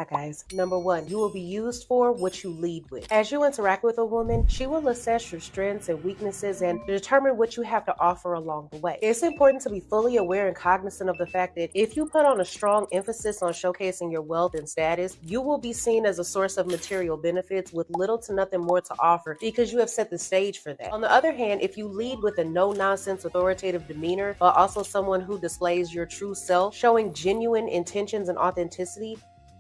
Hi guys. Number one, you will be used for what you lead with. As you interact with a woman, she will assess your strengths and weaknesses and determine what you have to offer along the way. It's important to be fully aware and cognizant of the fact that if you put on a strong emphasis on showcasing your wealth and status, you will be seen as a source of material benefits with little to nothing more to offer because you have set the stage for that. On the other hand, if you lead with a no-nonsense authoritative demeanor, but also someone who displays your true self, showing genuine intentions and authenticity,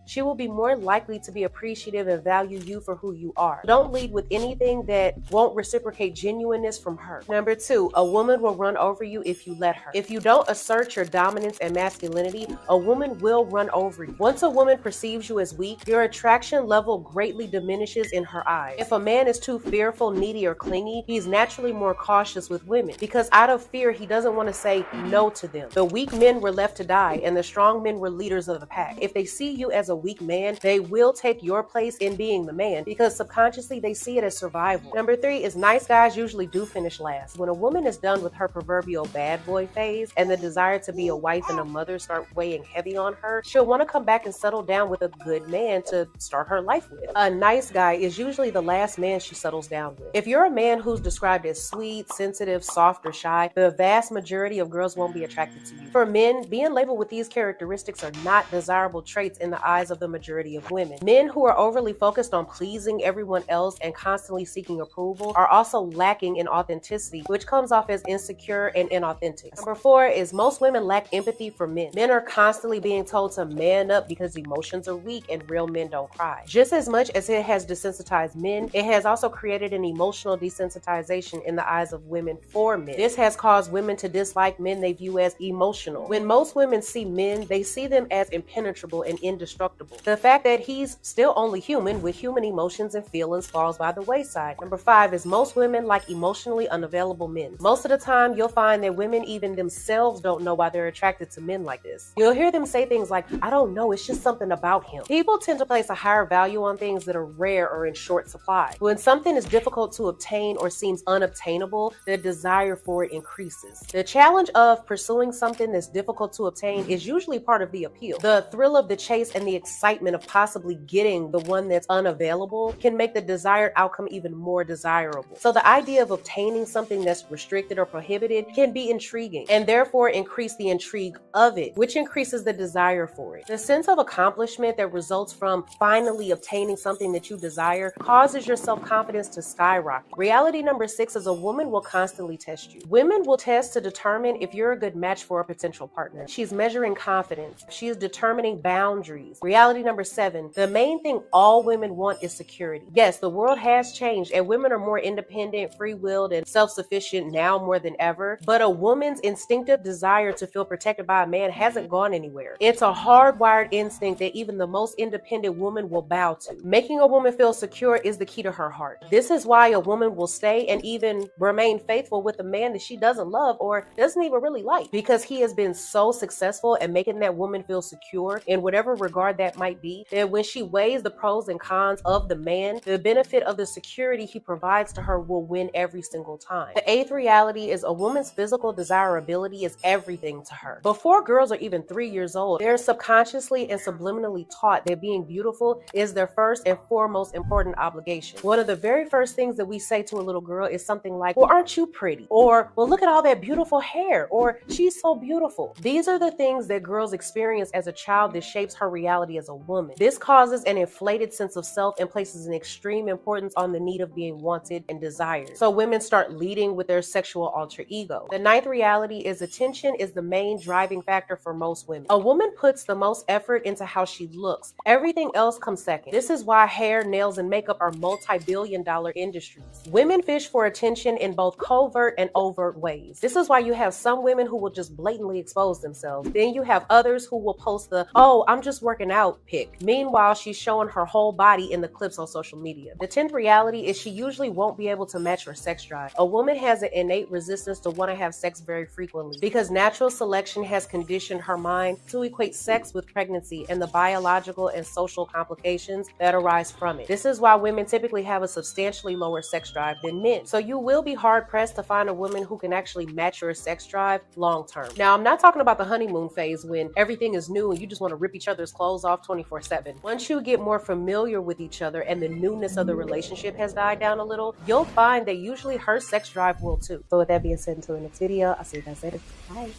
she will be more likely to be appreciative and value you for who you are. Don't lead with anything that won't reciprocate genuineness from her. Number two, a woman will run over you if you let her. If you don't assert your dominance and masculinity, a woman will run over you. Once a woman perceives you as weak, your attraction level greatly diminishes in her eyes. If a man is too fearful, needy, or clingy, he's naturally more cautious with women because out of fear, he doesn't want to say no to them. The weak men were left to die and the strong men were leaders of the pack. If they see you as a weak man, they will take your place in being the man because subconsciously they see it as survival. Number three is nice guys usually do finish last. When a woman is done with her proverbial bad boy phase and the desire to be a wife and a mother start weighing heavy on her, she'll want to come back and settle down with a good man to start her life with. A nice guy is usually the last man she settles down with. If you're a man who's described as sweet, sensitive, soft, or shy, the vast majority of girls won't be attracted to you. For men, being labeled with these characteristics are not desirable traits in the eyes of the majority of women. Men who are overly focused on pleasing everyone else and constantly seeking approval are also lacking in authenticity, which comes off as insecure and inauthentic. Number four is most women lack empathy for men. Men are constantly being told to man up because emotions are weak and real men don't cry. Just as much as it has desensitized men, it has also created an emotional desensitization in the eyes of women for men. This has caused women to dislike men they view as emotional. When most women see men, they see them as impenetrable and indestructible. The fact that he's still only human with human emotions and feelings falls by the wayside. Number five is most women like emotionally unavailable men. Most of the time, you'll find that women even themselves don't know why they're attracted to men like this. You'll hear them say things like, I don't know, it's just something about him. People tend to place a higher value on things that are rare or in short supply. When something is difficult to obtain or seems unobtainable, the desire for it increases. The challenge of pursuing something that's difficult to obtain is usually part of the appeal. The thrill of the chase and the excitement of possibly getting the one that's unavailable can make the desired outcome even more desirable. So the idea of obtaining something that's restricted or prohibited can be intriguing and therefore increase the intrigue of it, which increases the desire for it. The sense of accomplishment that results from finally obtaining something that you desire causes your self-confidence to skyrocket. Reality number six is a woman will constantly test you. Women will test to determine if you're a good match for a potential partner. She's measuring confidence. She is determining boundaries. Reality number seven, the main thing all women want is security. Yes, the world has changed and women are more independent, free-willed, and self-sufficient now more than ever, but a woman's instinctive desire to feel protected by a man hasn't gone anywhere. It's a hardwired instinct that even the most independent woman will bow to. Making a woman feel secure is the key to her heart. This is why a woman will stay and even remain faithful with a man that she doesn't love or doesn't even really like, because he has been so successful at making that woman feel secure in whatever regard that might be, that when she weighs the pros and cons of the man, the benefit of the security he provides to her will win every single time. The eighth reality is a woman's physical desirability is everything to her. Before girls are even 3 years old, they're subconsciously and subliminally taught that being beautiful is their first and foremost important obligation. One of the very first things that we say to a little girl is something like, well, aren't you pretty? Or, well, look at all that beautiful hair. Or, she's so beautiful. These are the things that girls experience as a child that shapes her reality as a woman. This causes an inflated sense of self and places an extreme importance on the need of being wanted and desired. So women start leading with their sexual alter ego. The ninth reality is attention is the main driving factor for most women. A woman puts the most effort into how she looks. Everything else comes second. This is why hair, nails, and makeup are multi-billion-dollar industries. Women fish for attention in both covert and overt ways. This is why you have some women who will just blatantly expose themselves. Then you have others who will post the, oh, I'm just working out pic. Meanwhile, she's showing her whole body in the clips on social media. The 10th reality is she usually won't be able to match her sex drive. A woman has an innate resistance to want to have sex very frequently because natural selection has conditioned her mind to equate sex with pregnancy and the biological and social complications that arise from it. This is why women typically have a substantially lower sex drive than men. So you will be hard pressed to find a woman who can actually match your sex drive long term. Now, I'm not talking about the honeymoon phase when everything is new and you just want to rip each other's clothes off off 24/7. Once you get more familiar with each other and the newness of the relationship has died down a little, you'll find that usually her sex drive will too. So with that being said, until the next video, I'll see you guys later. Bye.